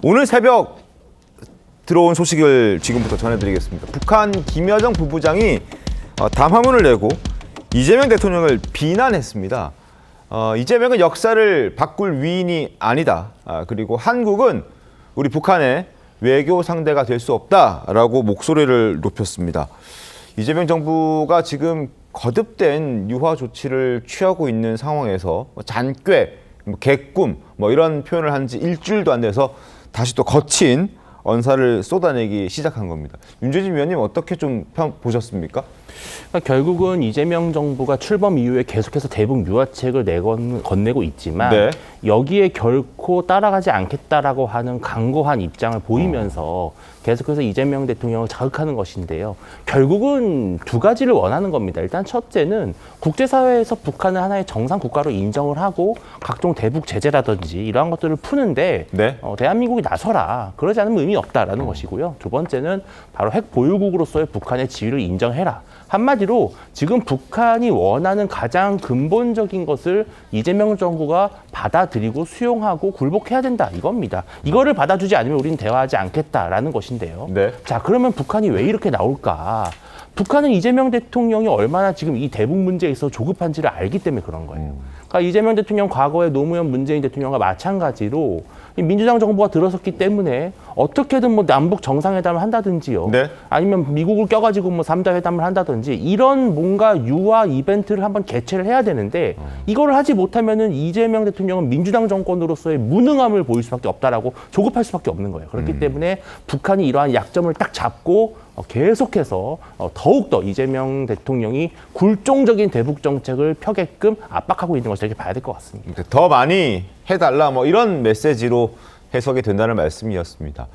오늘 새벽 들어온 소식을 지금부터 전해드리겠습니다. 북한 김여정 부부장이 담화문을 내고 이재명 대통령을 비난했습니다. 이재명은 역사를 바꿀 위인이 아니다. 그리고 한국은 우리 북한의 외교 상대가 될 수 없다라고 목소리를 높였습니다. 이재명 정부가 지금 거듭된 유화 조치를 취하고 있는 상황에서 잔꾀, 개꿈 이런 표현을 한 지 일주일도 안 돼서 다시 또 거친 언사를 쏟아내기 시작한 겁니다. 윤재진 위원님 어떻게 좀 보셨습니까? 그러니까 결국은 이재명 정부가 출범 이후에 계속해서 대북 유화책을 건네고 있지만 네. 여기에 결코 따라가지 않겠다라고 하는 강고한 입장을 보이면서 계속해서 이재명 대통령을 자극하는 것인데요. 결국은 두 가지를 원하는 겁니다. 일단 첫째는 국제사회에서 북한을 하나의 정상 국가로 인정을 하고 각종 대북 제재라든지 이러한 것들을 푸는데 네. 대한민국이 나서라. 그러지 않으면 의미 없다라는 것이고요. 두 번째는 바로 핵 보유국으로서의 북한의 지위를 인정해라. 한마디로 지금 북한이 원하는 가장 근본적인 것을 이재명 정부가 받아들이고 수용하고 굴복해야 된다 이겁니다. 이거를 받아주지 않으면 우리는 대화하지 않겠다라는 것인데요. 네. 자, 그러면 북한이 왜 이렇게 나올까? 북한은 이재명 대통령이 얼마나 지금 이 대북 문제에 있어서 조급한지를 알기 때문에 그런 거예요. 그러니까 이재명 대통령 과거에 노무현 문재인 대통령과 마찬가지로 이 민주당 정부가 들어섰기 때문에 어떻게든 남북 정상회담을 한다든지요. 네. 아니면 미국을 껴가지고 3자 회담을 한다든지 이런 뭔가 유화 이벤트를 한번 개최를 해야 되는데 이걸 하지 못하면은 이재명 대통령은 민주당 정권으로서의 무능함을 보일 수밖에 없다라고 조급할 수밖에 없는 거예요. 그렇기 때문에 북한이 이러한 약점을 딱 잡고 계속해서 더욱더 이재명 대통령이 굴종적인 대북 정책을 펴게끔 압박하고 있는 것을 이렇게 봐야 될 것 같습니다. 더 많이 해달라 이런 메시지로 해석이 된다는 말씀이었습니다.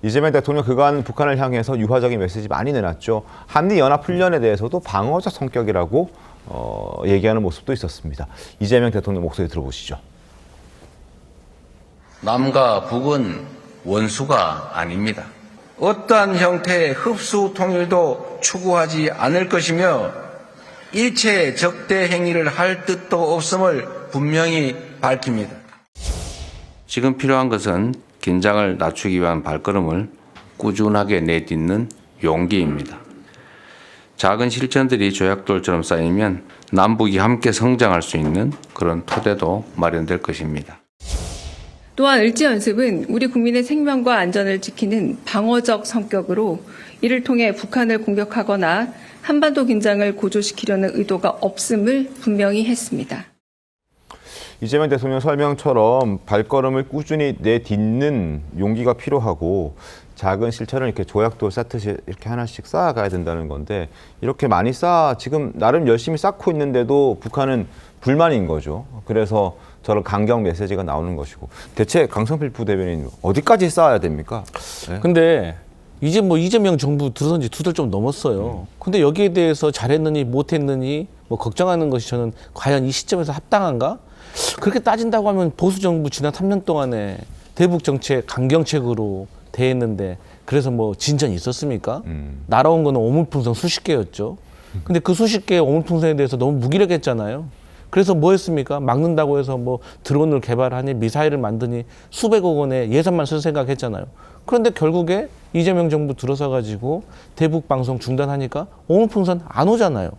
이재명 대통령 그간 북한을 향해서 유화적인 메시지 많이 내놨죠. 한미연합훈련에 대해서도 방어적 성격이라고 얘기하는 모습도 있었습니다. 이재명 대통령 목소리 들어보시죠. 남과 북은 원수가 아닙니다. 어떠한 형태의 흡수 통일도 추구하지 않을 것이며 일체 적대 행위를 할 뜻도 없음을 분명히 밝힙니다. 지금 필요한 것은 긴장을 낮추기 위한 발걸음을 꾸준하게 내딛는 용기입니다. 작은 실천들이 조약돌처럼 쌓이면 남북이 함께 성장할 수 있는 그런 토대도 마련될 것입니다. 또한 을지연습은 우리 국민의 생명과 안전을 지키는 방어적 성격으로 이를 통해 북한을 공격하거나 한반도 긴장을 고조시키려는 의도가 없음을 분명히 했습니다. 이재명 대통령 설명처럼 발걸음을 꾸준히 내딛는 용기가 필요하고 작은 실천을 이렇게 조약돌 쌓듯이 이렇게 하나씩 쌓아가야 된다는 건데 이렇게 많이 지금 나름 열심히 쌓고 있는데도 북한은 불만인 거죠. 그래서 저런 강경 메시지가 나오는 것이고 대체 강성필 부대변인 어디까지 쌓아야 됩니까? 네. 근데 이제 이재명 정부 들어선 지 2달 좀 넘었어요. 근데 여기에 대해서 잘했느니 못했느니 걱정하는 것이 저는 과연 이 시점에서 합당한가? 그렇게 따진다고 하면 보수 정부 지난 3년 동안에 대북 정책 강경책으로 대했는데 그래서 진전이 있었습니까? 날아온 거는 오물풍선 수십 개였죠. 근데 그 수십 개의 오물풍선에 대해서 너무 무기력했잖아요. 그래서 뭐 했습니까? 막는다고 해서 드론을 개발하니 미사일을 만드니 수백억 원의 예산만 쓸 생각했잖아요. 그런데 결국에 이재명 정부 들어서 가지고 대북 방송 중단하니까 오물풍선 안 오잖아요.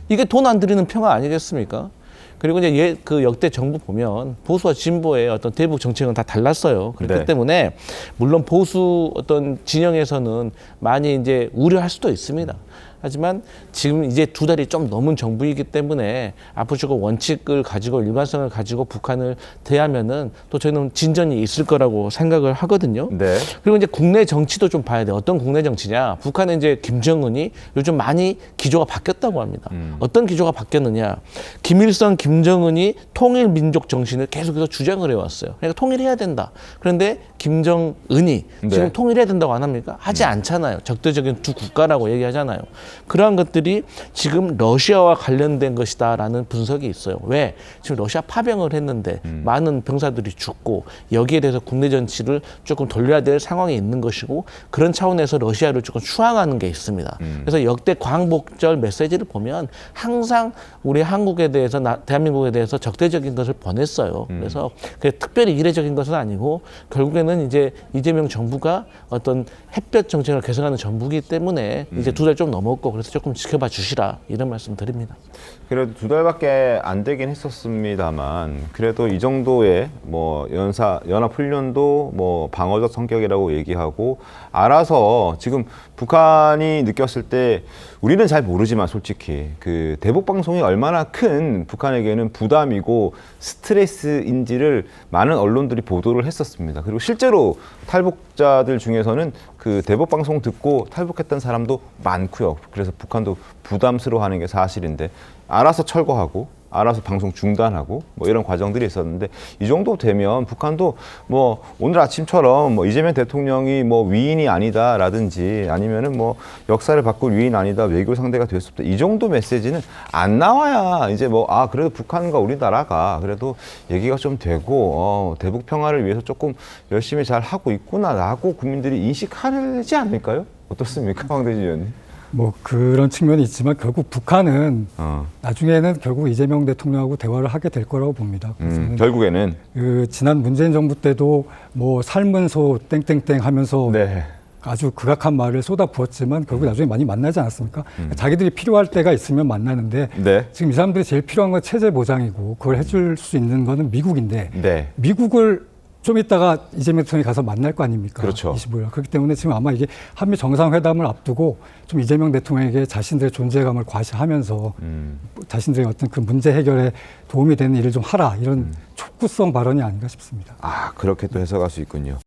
이게 돈 안 들이는 평화 아니겠습니까? 그리고 이제 그 역대 정부 보면 보수와 진보의 어떤 대북 정책은 다 달랐어요. 그렇기 네. 때문에 물론 보수 어떤 진영에서는 많이 이제 우려할 수도 있습니다. 하지만 지금 이제 2달이 좀 넘은 정부이기 때문에 앞으로 조금 원칙을 가지고 일관성을 가지고 북한을 대하면은 또 저희는 진전이 있을 거라고 생각을 하거든요. 네. 그리고 이제 국내 정치도 좀 봐야 돼요. 어떤 국내 정치냐? 북한의 이제 김정은이 요즘 많이 기조가 바뀌었다고 합니다. 어떤 기조가 바뀌었느냐? 김일성, 김정은이 통일 민족 정신을 계속해서 주장을 해왔어요. 그러니까 통일해야 된다. 그런데 김정은이 지금 통일해야 된다고 안 합니까? 하지 않잖아요. 적대적인 두 국가라고 얘기하잖아요. 그러한 것들이 지금 러시아와 관련된 것이다라는 분석이 있어요. 왜? 지금 러시아 파병을 했는데 많은 병사들이 죽고 여기에 대해서 국내 정치를 조금 돌려야 될 상황이 있는 것이고 그런 차원에서 러시아를 조금 추앙하는 게 있습니다. 그래서 역대 광복절 메시지를 보면 항상 우리 한국에 대해서 대한민국에 대해서 적대적인 것을 보냈어요. 그래서 특별히 이례적인 것은 아니고 결국에는 북한은 이제 이재명 정부가 어떤 햇볕 정책을 개선하는 정부이기 때문에 이제 2달 좀 넘었고 그래서 조금 지켜봐 주시라 이런 말씀 드립니다. 그래도 2달밖에 안 되긴 했었습니다만 그래도 이 정도의 뭐 연합훈련도 뭐 방어적 성격이라고 얘기하고 알아서 지금 북한이 느꼈을 때 우리는 잘 모르지만 솔직히 그 대북 방송이 얼마나 큰 북한에게는 부담이고 스트레스인지를 많은 언론들이 보도를 했었습니다. 그리고 실제로 탈북자들 중에서는 그 대북 방송 듣고 탈북했던 사람도 많고요. 그래서 북한도 부담스러워하는 게 사실인데 알아서 철거하고 알아서 방송 중단하고 뭐 이런 과정들이 있었는데 이 정도 되면 북한도 뭐 오늘 아침처럼 뭐 이재명 대통령이 뭐 위인이 아니다라든지 아니면은 뭐 역사를 바꿀 위인 아니다 외교 상대가 될 수 없다 이 정도 메시지는 안 나와야 이제 뭐 아 그래도 북한과 우리나라가 그래도 얘기가 좀 되고 대북 평화를 위해서 조금 열심히 잘 하고 있구나라고 국민들이 인식하지 않을까요? 어떻습니까, 황대진 의원님? 뭐 그런 측면이 있지만 결국 북한은 나중에는 결국 이재명 대통령하고 대화를 하게 될 거라고 봅니다. 그래서 결국에는 그 지난 문재인 정부 때도 뭐 삶은 소 땡땡땡 하면서 네. 아주 극악한 말을 쏟아부었지만 결국 나중에 많이 만나지 않았습니까? 자기들이 필요할 때가 있으면 만나는데 네. 지금 이 사람들이 제일 필요한 건 체제 보장이고 그걸 해줄 수 있는 거는 미국인데 네. 미국을 좀 이따가 이재명 대통령이 가서 만날 거 아닙니까? 그렇죠. 25일. 그렇기 때문에 지금 아마 이게 한미 정상회담을 앞두고 좀 이재명 대통령에게 자신들의 존재감을 과시하면서 자신들의 어떤 그 문제 해결에 도움이 되는 일을 좀 하라 이런 촉구성 발언이 아닌가 싶습니다. 아 그렇게 또 해석할 수 있군요.